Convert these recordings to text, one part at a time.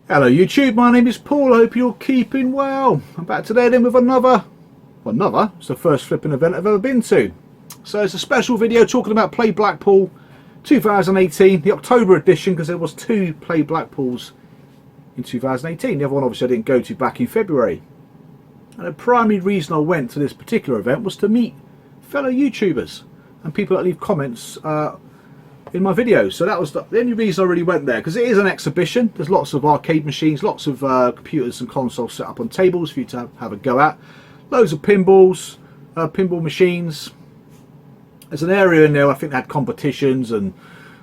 Hello YouTube, my name is Paul, I hope you're keeping well. I'm back today then with another, it's the first flipping event I've ever been to. So it's a special video talking about Play Blackpool 2018, the October edition, because there was two Play Blackpools in 2018. The other one obviously I didn't go to back in February. And the primary reason I went to this particular event was to meet fellow YouTubers and people that leave comments in my videos. So that was the only reason I really went there, because it is an exhibition. There's lots of arcade machines, lots of computers and consoles set up on tables for you to have a go at, loads of pinballs, pinball machines. There's an area in there I think they had competitions and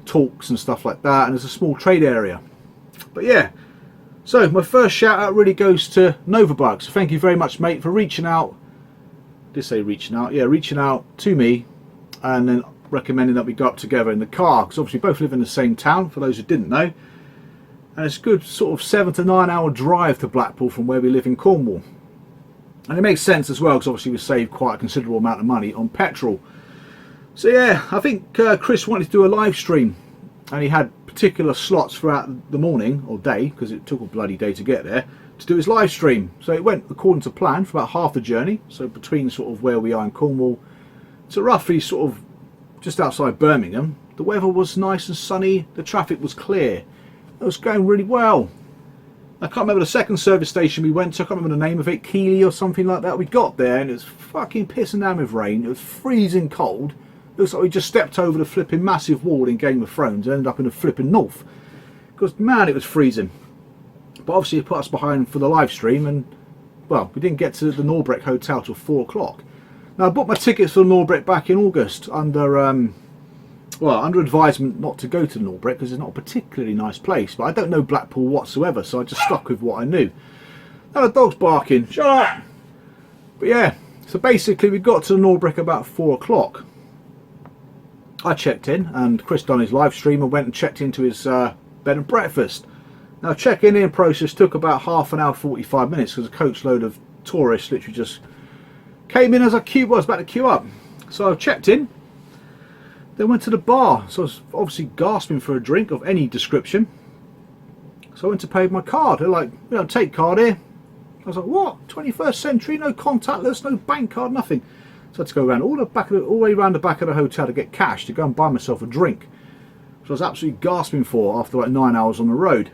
talks and stuff like that, and there's a small trade area. But yeah, so my first shout out really goes to Novabug. So thank you very much, mate, for reaching out. I did say reaching out, yeah, reaching out to me and then recommending that we go up together in the car, because obviously we both live in the same town, for those who didn't know, and it's a good sort of 7 to 9 hour drive to Blackpool from where we live in Cornwall. And it makes sense as well, because obviously we save quite a considerable amount of money on petrol. So yeah, I think Chris wanted to do a live stream, and he had particular slots throughout the morning or day, because it took a bloody day to get there, to do his live stream. So it went according to plan for about half the journey, so between sort of where we are in Cornwall to roughly sort of just outside Birmingham. The weather was nice and sunny, the traffic was clear, it was going really well. I can't remember the second service station we went to, I can't remember the name of it, Keeley or something like that. We got there and it was fucking pissing down with rain, it was freezing cold. It looks like we just stepped over the flipping massive wall in Game of Thrones and ended up in the flipping north, because man, it was freezing. But obviously it put us behind for the live stream, and well, we didn't get to the Norbreck Hotel till 4 o'clock. Now I bought my tickets for Norbreck back in August under under advisement not to go to Norbreck because it's not a particularly nice place, but I don't know Blackpool whatsoever, so I just stuck with what I knew. Now the dog's barking, shut up! But yeah, so basically we got to Norbreck about 4 o'clock. I checked in and Chris done his live stream and went and checked into his bed and breakfast. Now checking in process took about half an hour, 45 minutes, because a coach load of tourists literally just came in as I was about to queue up. So I checked in, then went to the bar. So I was obviously gasping for a drink of any description. So I went to pay with my card. They're like, we don't take card here. I was like, what? 21st century, no contactless, no bank card, nothing. So I had to go around all the way around the back of the hotel to get cash to go and buy myself a drink. So I was absolutely gasping for after like 9 hours on the road.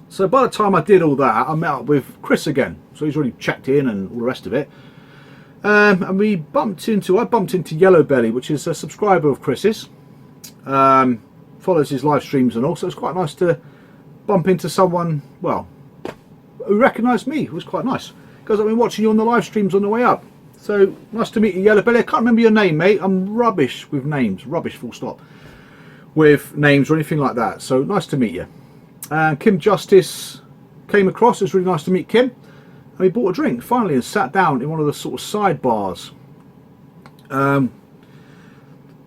So by the time I did all that, I met up with Chris again. So he's already checked in and all the rest of it. And I bumped into Yellow Belly, which is a subscriber of Chris's. Follows his live streams and all, so it's quite nice to bump into someone, well, who recognised me. It was quite nice, because I've been watching you on the live streams on the way up. So nice to meet you, Yellow Belly. I can't remember your name, mate. I'm rubbish with names, rubbish full stop with names or anything like that. So nice to meet you. And Kim Justice came across. It was really nice to meet Kim. And we bought a drink finally and sat down in one of the sort of side bars. Who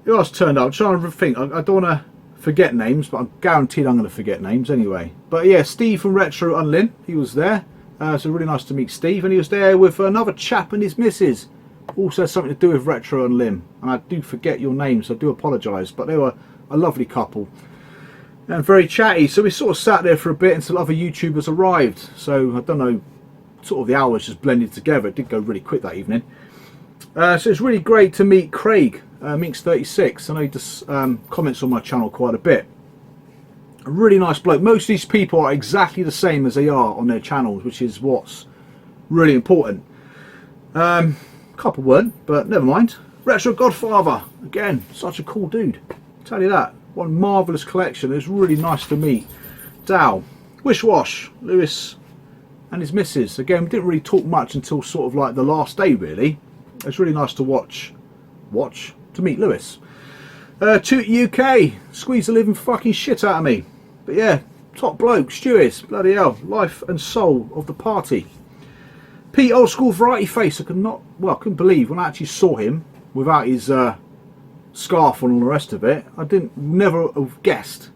else turned up? I'm trying to think. I don't want to forget names, but I'm guaranteed I'm going to forget names anyway. But yeah, Steve from Retro Unlin, he was there. So really nice to meet Steve, and he was there with another chap and his missus. Also something to do with Retro Unlin. And I do forget your names, so I do apologise, but they were a lovely couple and very chatty. So we sort of sat there for a bit until other YouTubers arrived. So I don't know, sort of the hours just blended together. It did go really quick that evening. So it's really great to meet Craig, Minx36. I know he just comments on my channel quite a bit. A really nice bloke. Most of these people are exactly the same as they are on their channels, which is what's really important. Couple weren't, but never mind. Retro Godfather, again, such a cool dude. I'll tell you that. One marvellous collection. It was really nice to meet Dow. Wish Wash, Lewis and his missus. Again, we didn't really talk much until sort of like the last day, really. It's really nice to to meet Lewis. Toot UK, squeeze the living fucking shit out of me. But yeah, top bloke, Stewies, bloody hell, life and soul of the party. Pete, old school variety face. I couldn't believe when I actually saw him without his scarf on and all the rest of it. I never have guessed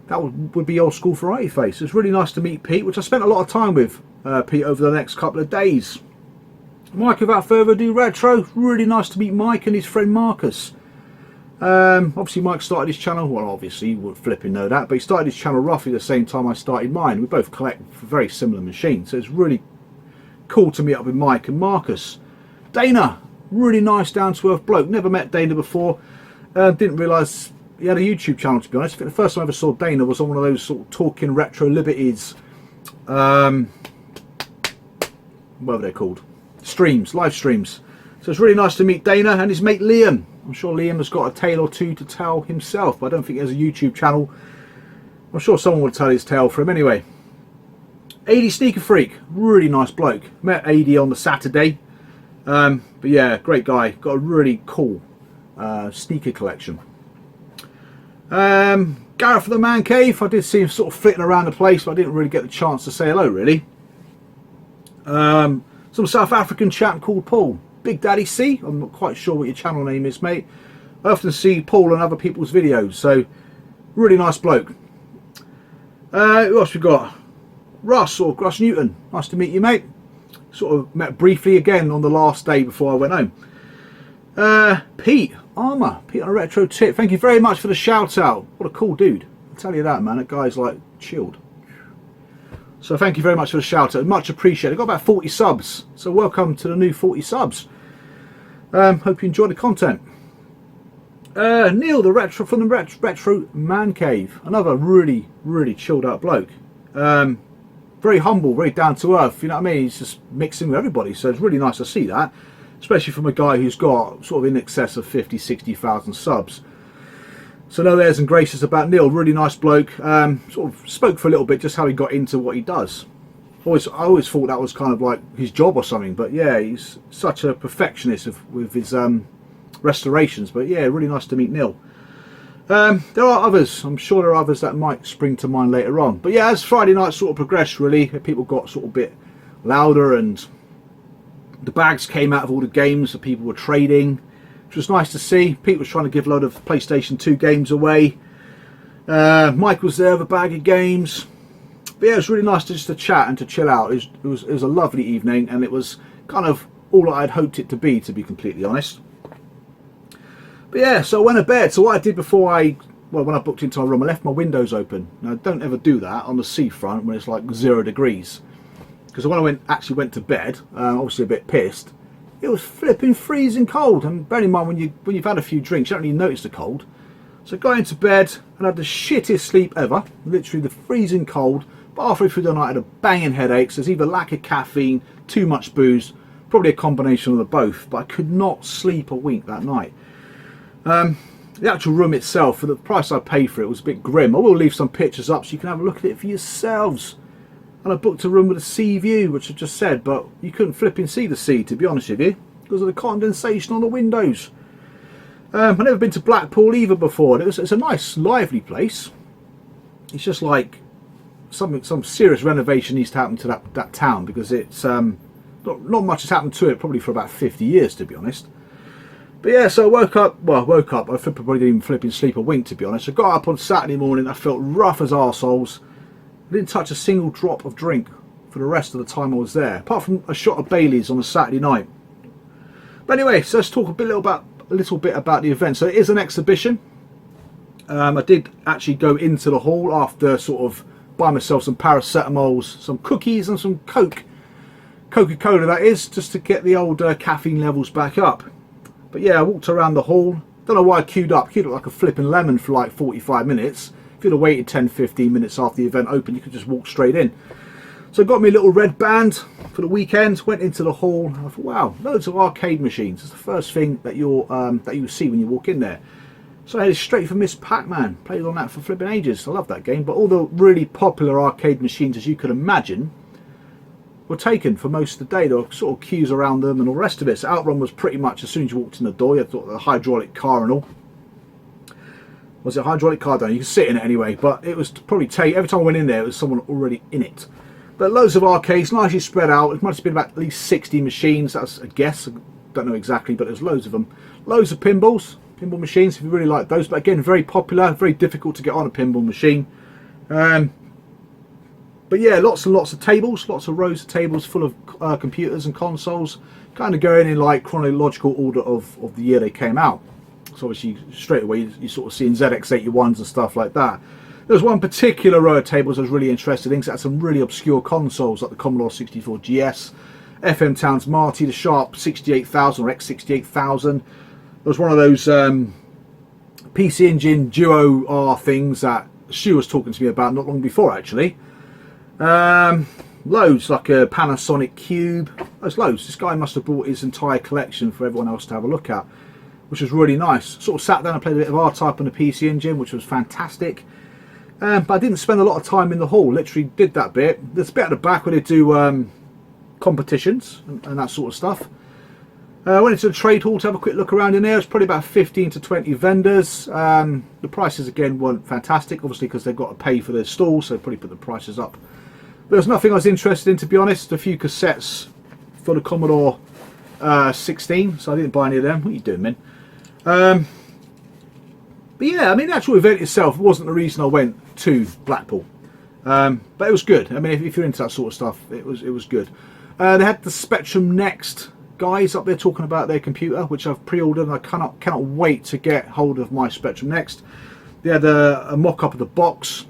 that would be old school variety face. It's really nice to meet Pete, which I spent a lot of time with Pete over the next couple of days. Mike, without further ado, Retro, really nice to meet Mike and his friend Marcus. Obviously Mike started his channel, well obviously you wouldn't flipping know that, but he started his channel roughly the same time I started mine. We both collect very similar machines, so it's really cool to meet up with Mike and Marcus. Dana, really nice down to earth bloke, never met Dana before, didn't realise he had a YouTube channel, to be honest. I think the first time I ever saw Dana was on one of those sort of Talking Retro Liberties, whatever they're called, streams, live streams. So it's really nice to meet Dana and his mate Liam. I'm sure Liam has got a tale or two to tell himself, but I don't think he has a YouTube channel. I'm sure someone would tell his tale for him anyway. AD Sneaker Freak, really nice bloke. Met AD on the Saturday, but yeah, great guy. Got a really cool sneaker collection. Gareth from the Man Cave, I did see him sort of flitting around the place, but I didn't really get the chance to say hello really. Some South African chap called Paul. Big Daddy C, I'm not quite sure what your channel name is, mate. I often see Paul on other people's videos, so really nice bloke. Who else we got? Russ Newton, nice to meet you, mate. Sort of met briefly again on the last day before I went home. Pete Armour, Pete on a retro tip, thank you very much for the shout out. What a cool dude, I'll tell you that, man. That guy's like chilled. So thank you very much for the shout out, much appreciated. I've got about 40 subs, so welcome to the new 40 subs. Hope you enjoy the content. Neil, the retro from the retro Man Cave, another really chilled out bloke. Very humble, very down to earth, you know what I mean? He's just mixing with everybody, so it's really nice to see that, especially from a guy who's got sort of in excess of 50-60,000 subs. So no airs and graces about Neil, really nice bloke. Sort of spoke for a little bit just how he got into what he does. I always thought that was kind of like his job or something, but yeah, he's such a perfectionist with his restorations. But yeah, really nice to meet Neil. There are others, I'm sure there are others that might spring to mind later on. But yeah, as Friday night sort of progressed really, people got sort of a bit louder and the bags came out of all the games that people were trading, which was nice to see. Pete was trying to give a load of PlayStation 2 games away. Mike was there with a bag of games. But yeah, it was really nice just to chat and to chill out. It was a lovely evening, and it was kind of all I'd hoped it to be completely honest. But yeah, so I went to bed. So what I did before when I booked into my room, I left my windows open. Now don't ever do that on the seafront when it's like 0 degrees. Because when I actually went to bed, obviously a bit pissed, it was flipping freezing cold. And bearing in mind when you've had a few drinks, you don't really notice the cold. So I got into bed and had the shittest sleep ever, literally the freezing cold. But halfway through the night I had a banging headaches. There's either lack of caffeine, too much booze, probably a combination of the both. But I could not sleep a wink that night. The actual room itself, for the price I paid for it, was a bit grim. I will leave some pictures up so you can have a look at it for yourselves. And I booked a room with a sea view, which I just said, but you couldn't flipping see the sea, to be honest with you, because of the condensation on the windows. I've never been to Blackpool either before. It's a nice, lively place. It's just like some serious renovation needs to happen to that town, because it's not much has happened to it probably for about 50 years, to be honest. But yeah, so I woke up, I probably didn't even flipping sleep a wink, to be honest. I got up on Saturday morning, I felt rough as arseholes. I didn't touch a single drop of drink for the rest of the time I was there, apart from a shot of Bailey's on a Saturday night. But anyway, so let's talk a little bit about the event. So it is an exhibition. I did actually go into the hall after sort of buy myself some paracetamols, some cookies and some Coca-Cola that is, just to get the old caffeine levels back up. But yeah, I walked around the hall. Don't know why I queued up like a flipping lemon for like 45 minutes. If you'd have waited 10-15 minutes after the event opened, you could just walk straight in. So I got me a little red band for the weekend, went into the hall, and I thought, wow, loads of arcade machines. It's the first thing that you see when you walk in there. So I headed straight for Miss Pac-Man, played on that for flipping ages. I love that game, but all the really popular arcade machines, as you could imagine, were taken for most of the day. There were sort of queues around them and all the rest of it. So Outrun was pretty much as soon as you walked in the door, you thought the hydraulic car and all. Was it a hydraulic car? Don't know. You could sit in it anyway, but it was probably every time I went in there, it was someone already in it. But loads of arcades, nicely spread out. It must have been about at least 60 machines. That's a guess. I don't know exactly, but there's loads of them. Loads of pinball machines if you really like those. But again, very popular, very difficult to get on a pinball machine. But yeah, lots and lots of tables, lots of rows of tables full of computers and consoles, kind of going in like chronological order of the year they came out. So obviously straight away you're sort of seeing ZX81s and stuff like that. There's one particular row of tables I was really interested in, because it had some really obscure consoles like the Commodore 64 GS, FM Towns Marty, the Sharp 68000 or X68000. There was one of those PC Engine Duo R things that Stu was talking to me about not long before, actually. Loads, like a Panasonic Cube. There's loads. This guy must have brought his entire collection for everyone else to have a look at, which was really nice. Sort of sat down and played a bit of R-Type on the PC Engine, which was fantastic. But I didn't spend a lot of time in the hall. Literally did that bit. There's a bit at the back where they do competitions and that sort of stuff. Went into the trade hall to have a quick look around in there. It's probably about 15 to 20 vendors. The prices again weren't fantastic, obviously because they've got to pay for their stalls, so they probably put the prices up. But there's nothing I was interested in, to be honest. A few cassettes for the Commodore 16, so I didn't buy any of them. What are you doing, man? But yeah, I mean, the actual event itself wasn't the reason I went to Blackpool, but it was good. I mean, if you're into that sort of stuff, it was good. They had the Spectrum Next guys up there talking about their computer, which I've pre-ordered, and I cannot wait to get hold of my Spectrum Next. They had a mock-up of the box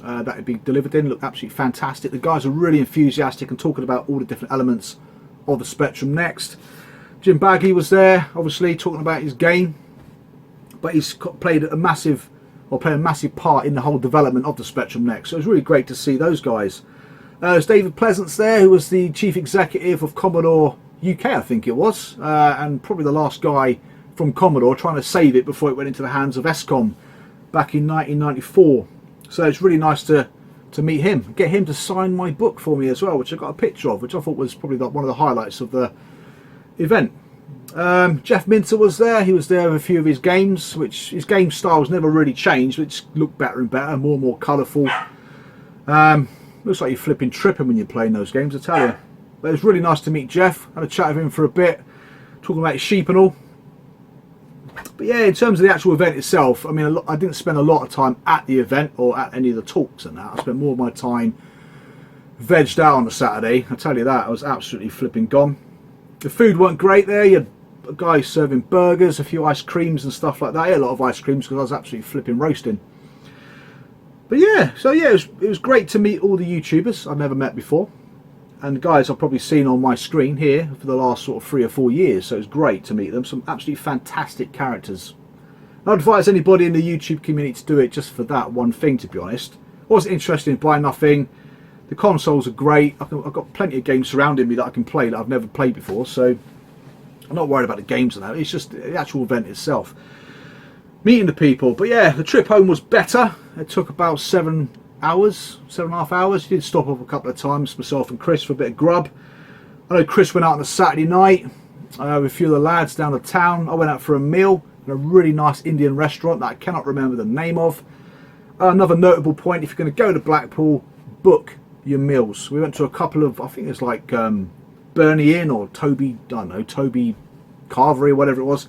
that would be delivered in. Looked absolutely fantastic. The guys are really enthusiastic and talking about all the different elements of the Spectrum Next. Jim Baggy was there, obviously talking about his game, but he's played a massive part in the whole development of the Spectrum Next. So it was really great to see those guys. There's David Pleasance there, who was the chief executive of Commodore UK, I think it was, and probably the last guy from Commodore trying to save it before it went into the hands of ESCOM back in 1994. So it's really nice to meet him, get him to sign my book for me as well, which I got a picture of, which I thought was probably one of the highlights of the event. Jeff Minter was there. He was there with a few of his games, which his game styles never really changed, which looked better and better, more and more colourful. Looks like you're flipping tripping when you're playing those games, I tell you. But it was really nice to meet Jeff. Had a chat with him for a bit, talking about his sheep and all. But yeah, in terms of the actual event itself, I mean, I didn't spend a lot of time at the event or at any of the talks and that. I spent more of my time vegged out on the Saturday. I tell you that, I was absolutely flipping gone. The food weren't great there. You had a guy serving burgers, a few ice creams and stuff like that. I ate a lot of ice creams because I was absolutely flipping roasting. But yeah, so yeah, it was great to meet all the YouTubers I've never met before. And the guys I've probably seen on my screen here for the last sort of 3 or 4 years. So it was great to meet them. Some absolutely fantastic characters. I'd advise anybody in the YouTube community to do it just for that one thing, to be honest. I wasn't interested in buying nothing. The consoles are great. I've got plenty of games surrounding me that I can play that I've never played before. So I'm not worried about the games and that. It's just the actual event itself. Meeting the people. But yeah, the trip home was better. It took about 7 hours, 7.5 hours. We did stop off a couple of times, myself and Chris, for a bit of grub. I know Chris went out on a Saturday night with a few of the lads down the town. I went out for a meal in a really nice Indian restaurant that I cannot remember the name of. Another notable point, if you're going to go to Blackpool, book your meals. We went to a couple of, I think it's like Burnley Inn or Toby, I don't know, Toby Carvery or whatever it was.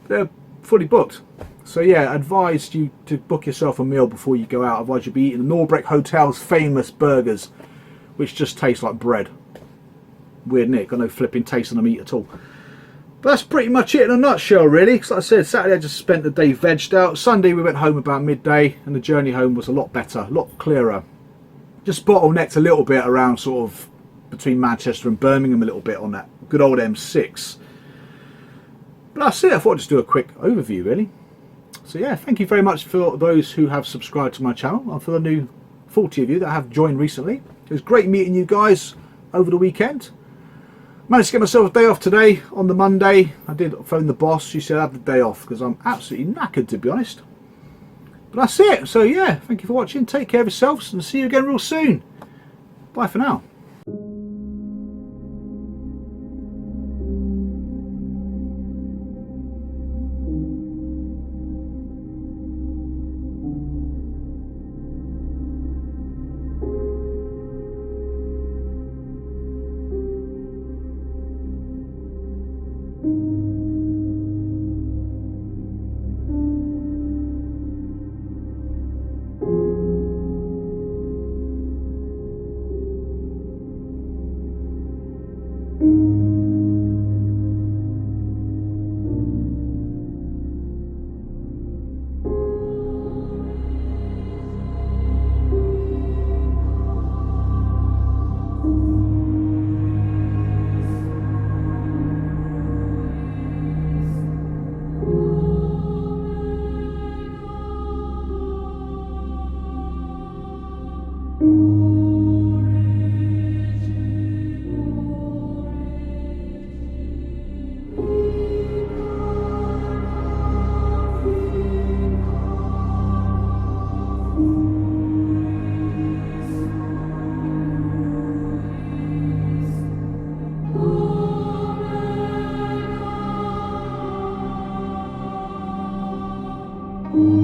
They're fully booked. So yeah, I advise you to book yourself a meal before you go out. Otherwise you'll be eating the Norbreck Hotel's famous burgers, which just taste like bread. Weird, Nick. Got no flipping taste on the meat at all. But that's pretty much it in a nutshell, really. Because like I said, Saturday I just spent the day vegged out. Sunday we went home about midday, and the journey home was a lot better, a lot clearer. Just bottlenecked a little bit around sort of between Manchester and Birmingham a little bit on that good old M6. But that's it. I thought I'd just do a quick overview, really. So yeah, thank you very much for those who have subscribed to my channel, and for the new 40 of you that have joined recently. It was great meeting you guys over the weekend. Managed to get myself a day off today on the Monday. I did phone the boss. She said I have the day off because I'm absolutely knackered, to be honest. But that's it. So yeah, thank you for watching. Take care of yourselves and see you again real soon. Bye for now. you.